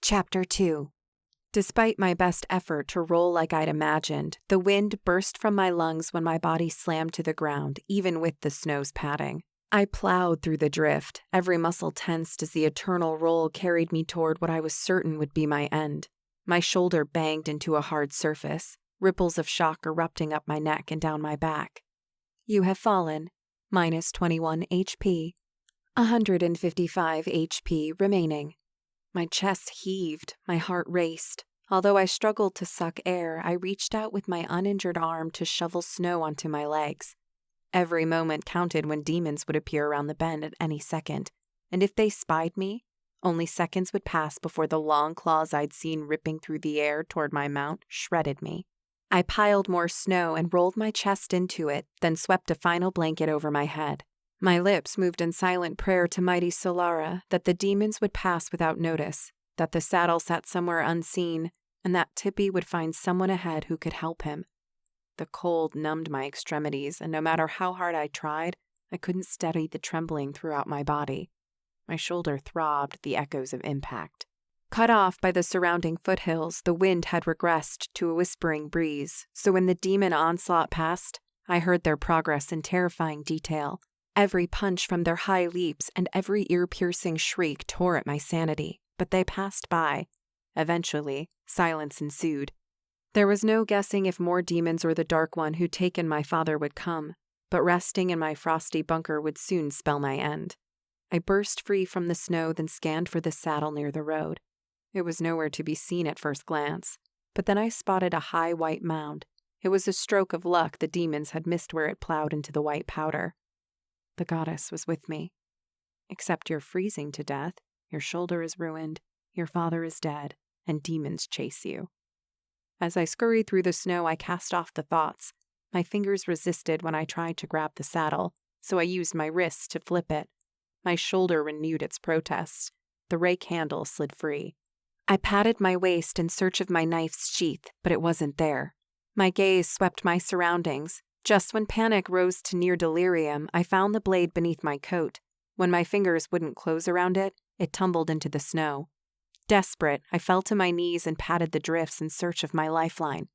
Chapter 2. Despite my best effort to roll like I'd imagined, the wind burst from my lungs when my body slammed to the ground, even with the snow's padding. I plowed through the drift, every muscle tensed as the eternal roll carried me toward what I was certain would be my end. My shoulder banged into a hard surface, ripples of shock erupting up my neck and down my back. You have fallen. Minus 21 HP. 155 HP remaining. My chest heaved, my heart raced. Although I struggled to suck air, I reached out with my uninjured arm to shovel snow onto my legs. Every moment counted when demons would appear around the bend at any second, and if they spied me, only seconds would pass before the long claws I'd seen ripping through the air toward my mount shredded me. I piled more snow and rolled my chest into it, then swept a final blanket over my head. My lips moved in silent prayer to mighty Solara that the demons would pass without notice, that the saddle sat somewhere unseen, and that Tippy would find someone ahead who could help him. The cold numbed my extremities, and no matter how hard I tried, I couldn't steady the trembling throughout my body. My shoulder throbbed, the echoes of impact. Cut off by the surrounding foothills, the wind had regressed to a whispering breeze, so when the demon onslaught passed, I heard their progress in terrifying detail. Every punch from their high leaps and every ear-piercing shriek tore at my sanity, but they passed by. Eventually, silence ensued. There was no guessing if more demons or the Dark One who'd taken my father would come, but resting in my frosty bunker would soon spell my end. I burst free from the snow, then scanned for the saddle near the road. It was nowhere to be seen at first glance, but then I spotted a high white mound. It was a stroke of luck the demons had missed where it plowed into the white powder. The goddess was with me. Except you're freezing to death, your shoulder is ruined, your father is dead, and demons chase you. As I scurried through the snow, I cast off the thoughts. My fingers resisted when I tried to grab the saddle, so I used my wrists to flip it. My shoulder renewed its protests. The rake handle slid free. I patted my waist in search of my knife's sheath, but it wasn't there. My gaze swept my surroundings. Just when panic rose to near delirium, I found the blade beneath my coat. When my fingers wouldn't close around it, it tumbled into the snow. Desperate, I fell to my knees and patted the drifts in search of my lifeline.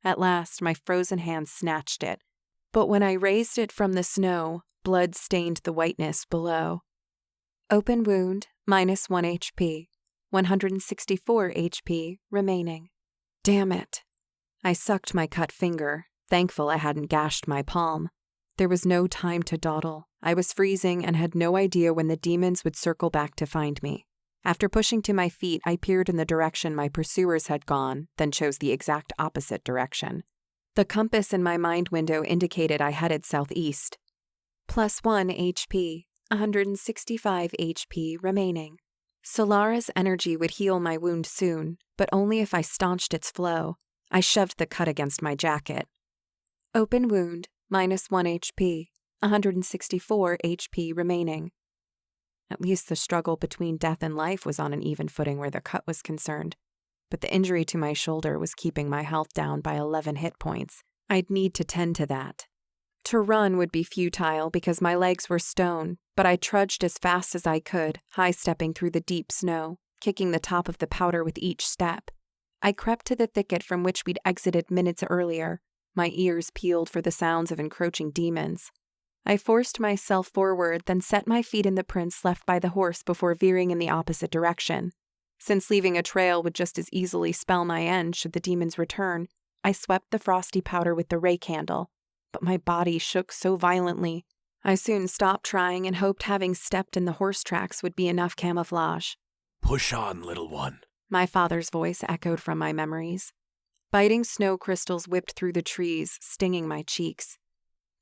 At last, my frozen hands snatched it. But when I raised it from the snow, blood stained the whiteness below. Open wound, minus 1 HP. 164 HP remaining. Damn it. I sucked my cut finger, thankful I hadn't gashed my palm. There was no time to dawdle. I was freezing and had no idea when the demons would circle back to find me. After pushing to my feet, I peered in the direction my pursuers had gone, then chose the exact opposite direction. The compass in my mind window indicated I headed southeast. Plus 1 HP, 165 HP remaining. Solara's energy would heal my wound soon, but only if I staunched its flow. I shoved the cut against my jacket. Open wound, minus 1 HP, 164 HP remaining. At least the struggle between death and life was on an even footing where the cut was concerned, but the injury to my shoulder was keeping my health down by 11 hit points. I'd need to tend to that. To run would be futile because my legs were stone, but I trudged as fast as I could, high-stepping through the deep snow, kicking the top of the powder with each step. I crept to the thicket from which we'd exited minutes earlier, my ears peeled for the sounds of encroaching demons. I forced myself forward, then set my feet in the prints left by the horse before veering in the opposite direction. Since leaving a trail would just as easily spell my end should the demons return, I swept the frosty powder with the rake handle, but my body shook so violently. I soon stopped trying and hoped having stepped in the horse tracks would be enough camouflage. Push on, little one. My father's voice echoed from my memories. Biting snow crystals whipped through the trees, stinging my cheeks.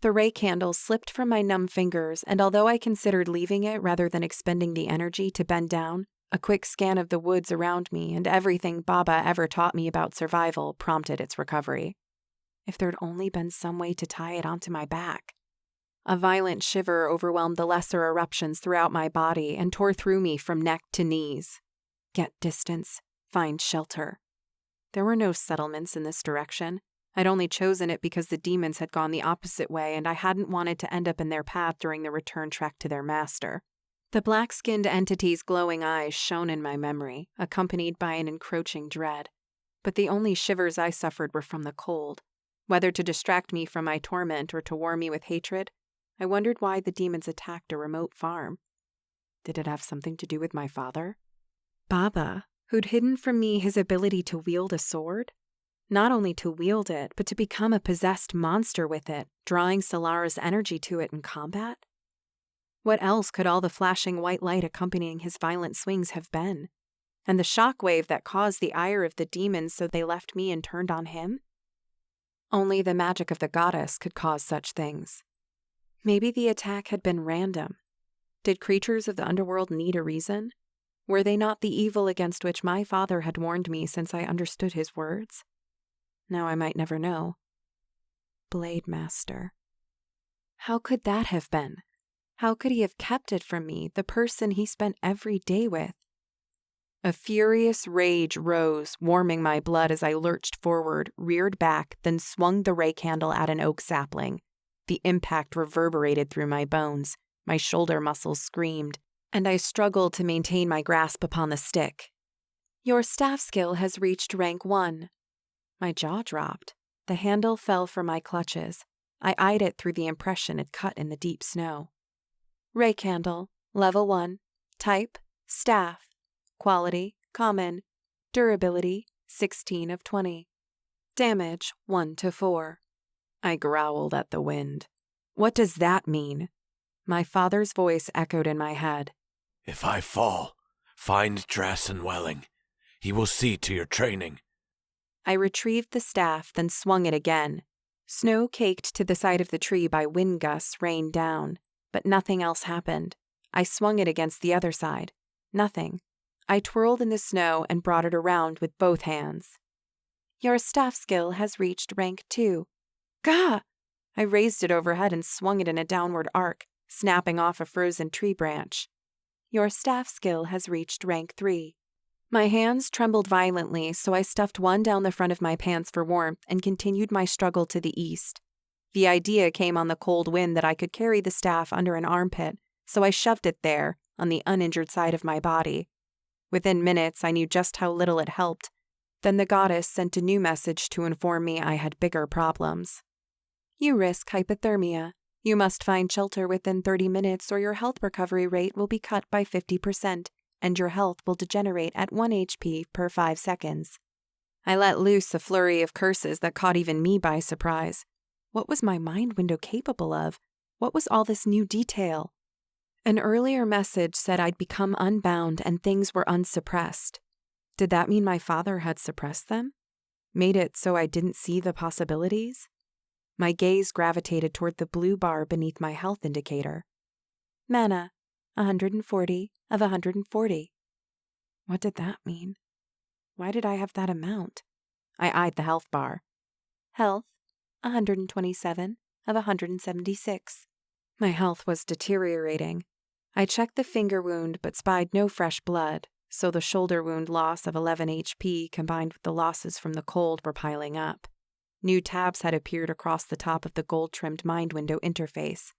The rake handle slipped from my numb fingers, and although I considered leaving it rather than expending the energy to bend down, a quick scan of the woods around me and everything Baba ever taught me about survival prompted its recovery. If there'd only been some way to tie it onto my back. A violent shiver overwhelmed the lesser eruptions throughout my body and tore through me from neck to knees. Get distance, find shelter. There were no settlements in this direction. I'd only chosen it because the demons had gone the opposite way and I hadn't wanted to end up in their path during the return trek to their master. The black-skinned entity's glowing eyes shone in my memory, accompanied by an encroaching dread. But the only shivers I suffered were from the cold. Whether to distract me from my torment or to warm me with hatred, I wondered why the demons attacked a remote farm. Did it have something to do with my father? Baba, who'd hidden from me his ability to wield a sword? Not only to wield it, but to become a possessed monster with it, drawing Solara's energy to it in combat? What else could all the flashing white light accompanying his violent swings have been? And the shockwave that caused the ire of the demons so they left me and turned on him? Only the magic of the goddess could cause such things. Maybe the attack had been random. Did creatures of the underworld need a reason? Were they not the evil against which my father had warned me since I understood his words? Now I might never know. Blade Master. How could that have been? How could he have kept it from me, the person he spent every day with? A furious rage rose, warming my blood as I lurched forward, reared back, then swung the rake handle at an oak sapling. The impact reverberated through my bones, my shoulder muscles screamed, and I struggled to maintain my grasp upon the stick. Your staff skill has reached rank 1. My jaw dropped. The handle fell from my clutches. I eyed it through the impression it cut in the deep snow. Rake handle, level 1, type, staff, quality, common, durability, 16 of 20. Damage, 1 to 4. I growled at the wind. What does that mean? My father's voice echoed in my head. If I fall, find Drassen Welling. He will see to your training. I retrieved the staff, then swung it again. Snow caked to the side of the tree by wind gusts rained down, but nothing else happened. I swung it against the other side. Nothing. I twirled in the snow and brought it around with both hands. Your staff skill has reached rank 2. Gah! I raised it overhead and swung it in a downward arc, snapping off a frozen tree branch. Your staff skill has reached rank 3. My hands trembled violently, so I stuffed one down the front of my pants for warmth and continued my struggle to the east. The idea came on the cold wind that I could carry the staff under an armpit, so I shoved it there, on the uninjured side of my body. Within minutes, I knew just how little it helped. Then the goddess sent a new message to inform me I had bigger problems. You risk hypothermia. You must find shelter within 30 minutes or your health recovery rate will be cut by 50%, and your health will degenerate at 1 HP per 5 seconds. I let loose a flurry of curses that caught even me by surprise. What was my mind window capable of? What was all this new detail? An earlier message said I'd become unbound and things were unsuppressed. Did that mean my father had suppressed them? Made it so I didn't see the possibilities? My gaze gravitated toward the blue bar beneath my health indicator. Mana, 140 of 140. What did that mean? Why did I have that amount? I eyed the health bar. Health, 127 of 176. My health was deteriorating. I checked the finger wound but spied no fresh blood, so the shoulder wound loss of 11 HP combined with the losses from the cold were piling up. New tabs had appeared across the top of the gold-trimmed mind window interface.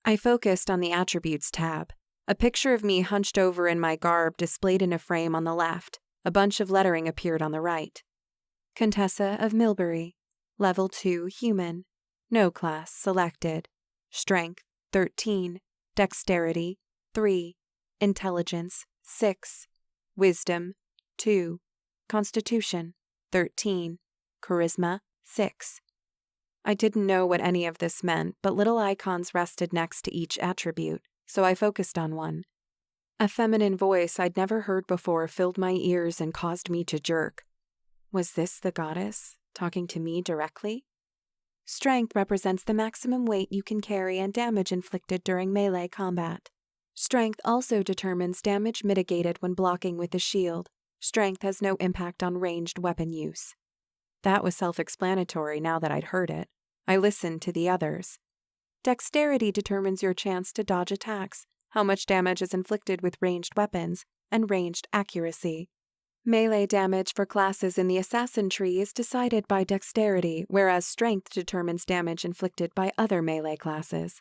I focused on the Attributes tab. A picture of me hunched over in my garb displayed in a frame on the left. A bunch of lettering appeared on the right. Contessa of Milbury. Level 2 Human. No class selected. Strength 13. Dexterity 3. Intelligence 6. Wisdom 2. Constitution 13. Charisma 6. I didn't know what any of this meant, but little icons rested next to each attribute, so I focused on one. A feminine voice I'd never heard before filled my ears and caused me to jerk. Was this the goddess, talking to me directly? Strength represents the maximum weight you can carry and damage inflicted during melee combat. Strength also determines damage mitigated when blocking with a shield. Strength has no impact on ranged weapon use. That was self-explanatory now that I'd heard it. I listened to the others. Dexterity determines your chance to dodge attacks, how much damage is inflicted with ranged weapons, and ranged accuracy. Melee damage for classes in the assassin tree is decided by dexterity, whereas strength determines damage inflicted by other melee classes.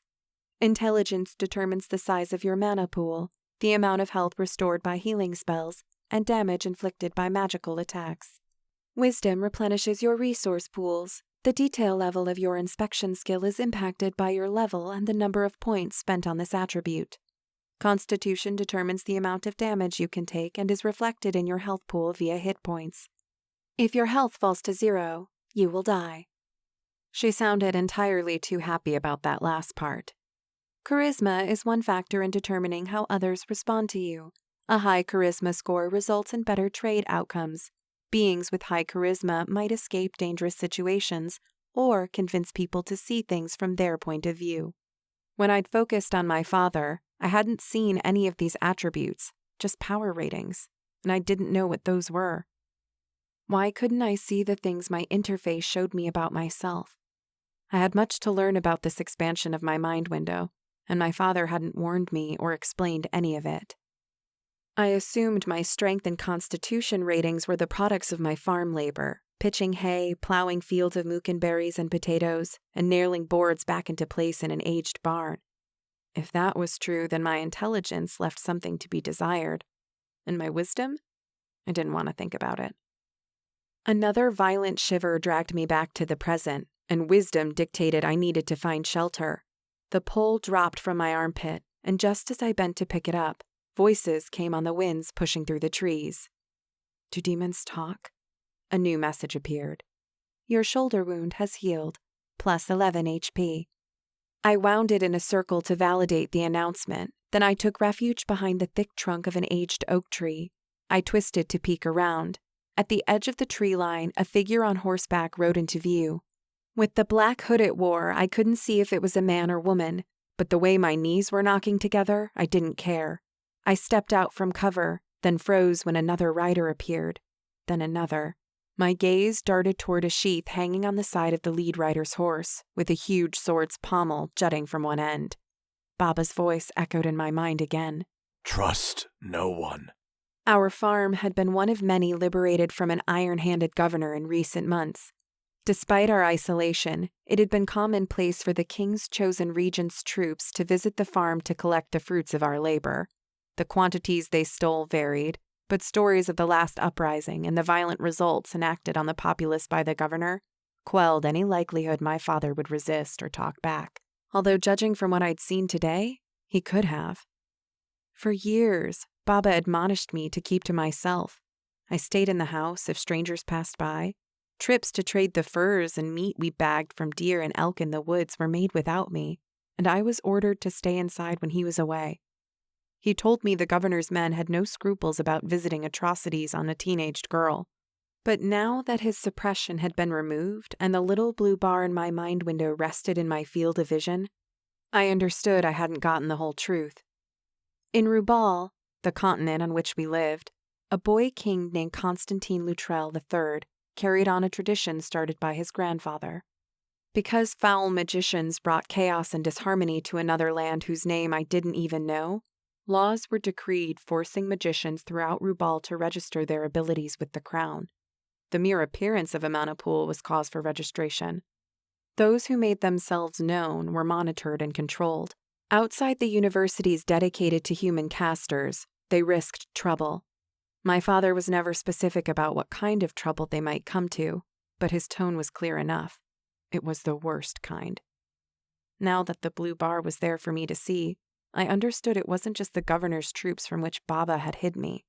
Intelligence determines the size of your mana pool. the amount of health restored by healing spells, and damage inflicted by magical attacks. Wisdom replenishes your resource pools. The detail level of your inspection skill is impacted by your level and the number of points spent on this attribute. Constitution determines the amount of damage you can take and is reflected in your health pool via hit points. If your health falls to 0, you will die. She sounded entirely too happy about that last part. Charisma is one factor in determining how others respond to you. A high charisma score results in better trade outcomes. Beings with high charisma might escape dangerous situations or convince people to see things from their point of view. When I'd focused on my father, I hadn't seen any of these attributes, just power ratings, and I didn't know what those were. Why couldn't I see the things my interface showed me about myself? I had much to learn about this expansion of my mind window, and my father hadn't warned me or explained any of it. I assumed my strength and constitution ratings were the products of my farm labor, pitching hay, plowing fields of mookenberries and potatoes, and nailing boards back into place in an aged barn. If that was true, then my intelligence left something to be desired. And my wisdom? I didn't want to think about it. Another violent shiver dragged me back to the present, and wisdom dictated I needed to find shelter. The pole dropped from my armpit, and just as I bent to pick it up, voices came on the winds pushing through the trees. Do demons talk? A new message appeared. Your shoulder wound has healed, plus 11 HP. I wound it in a circle to validate the announcement. Then I took refuge behind the thick trunk of an aged oak tree. I twisted to peek around. At the edge of the tree line, a figure on horseback rode into view. With the black hood it wore, I couldn't see if it was a man or woman, but the way my knees were knocking together, I didn't care. I stepped out from cover, then froze when another rider appeared. Then another. My gaze darted toward a sheath hanging on the side of the lead rider's horse, with a huge sword's pommel jutting from one end. Baba's voice echoed in my mind again. Trust no one. Our farm had been one of many liberated from an iron-handed governor in recent months. Despite our isolation, it had been commonplace for the king's chosen regent's troops to visit the farm to collect the fruits of our labor. The quantities they stole varied, but stories of the last uprising and the violent results enacted on the populace by the governor quelled any likelihood my father would resist or talk back. Although judging from what I'd seen today, he could have. For years, Baba admonished me to keep to myself. I stayed in the house if strangers passed by. Trips to trade the furs and meat we bagged from deer and elk in the woods were made without me, and I was ordered to stay inside when he was away. He told me the governor's men had no scruples about visiting atrocities on a teenaged girl. But now that his suppression had been removed and the little blue bar in my mind window rested in my field of vision, I understood I hadn't gotten the whole truth. In Rubal, the continent on which we lived, a boy king named Constantine Luttrell III carried on a tradition started by his grandfather. Because foul magicians brought chaos and disharmony to another land whose name I didn't even know, laws were decreed forcing magicians throughout Rubal to register their abilities with the crown. The mere appearance of a mana pool was cause for registration. Those who made themselves known were monitored and controlled. Outside the universities dedicated to human casters, they risked trouble. My father was never specific about what kind of trouble they might come to, but his tone was clear enough. It was the worst kind. Now that the blue bar was there for me to see, I understood it wasn't just the governor's troops from which Baba had hid me.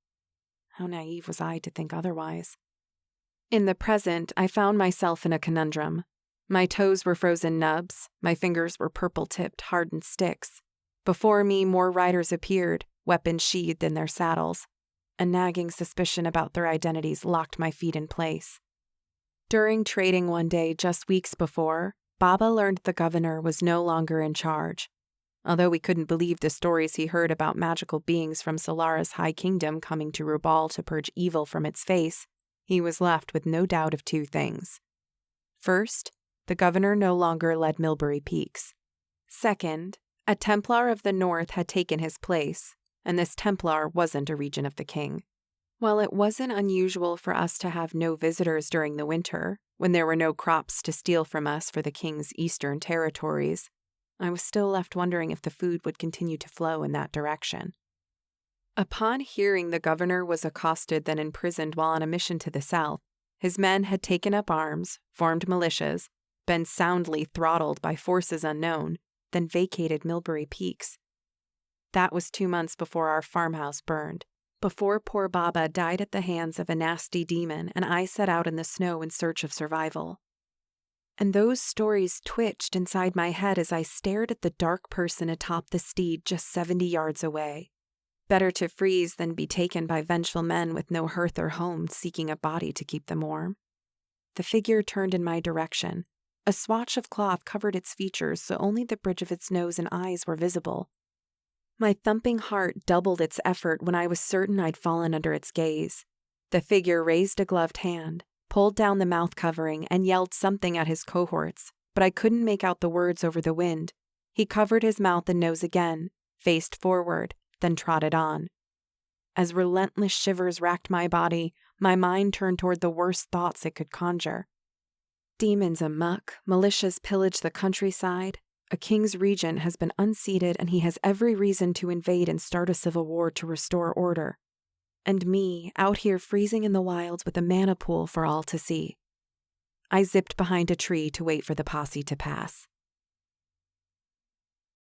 How naive was I to think otherwise? In the present, I found myself in a conundrum. My toes were frozen nubs, my fingers were purple-tipped, hardened sticks. Before me, more riders appeared, weapons sheathed in their saddles. A nagging suspicion about their identities locked my feet in place. During trading one day just weeks before, Baba learned the governor was no longer in charge. Although we couldn't believe the stories he heard about magical beings from Solara's high kingdom coming to Rubal to purge evil from its face, he was left with no doubt of two things. First, the governor no longer led Milbury Peaks. Second, a Templar of the North had taken his place, and this Templar wasn't a regent of the king. While it wasn't unusual for us to have no visitors during the winter, when there were no crops to steal from us for the king's eastern territories, I was still left wondering if the food would continue to flow in that direction. Upon hearing the governor was accosted then imprisoned while on a mission to the south, his men had taken up arms, formed militias, been soundly throttled by forces unknown, then vacated Milbury Peaks. That was 2 months before our farmhouse burned, before poor Baba died at the hands of a nasty demon and I set out in the snow in search of survival. And those stories twitched inside my head as I stared at the dark person atop the steed just 70 yards away. Better to freeze than be taken by vengeful men with no hearth or home seeking a body to keep them warm. The figure turned in my direction. A swatch of cloth covered its features so only the bridge of its nose and eyes were visible. My thumping heart doubled its effort when I was certain I'd fallen under its gaze. The figure raised a gloved hand, pulled down the mouth covering, and yelled something at his cohorts, but I couldn't make out the words over the wind. He covered his mouth and nose again, faced forward, then trotted on. As relentless shivers racked my body, my mind turned toward the worst thoughts it could conjure. Demons amuck, militias pillage the countryside. A king's regent has been unseated and he has every reason to invade and start a civil war to restore order. And me, out here freezing in the wilds with a mana pool for all to see. I zipped behind a tree to wait for the posse to pass.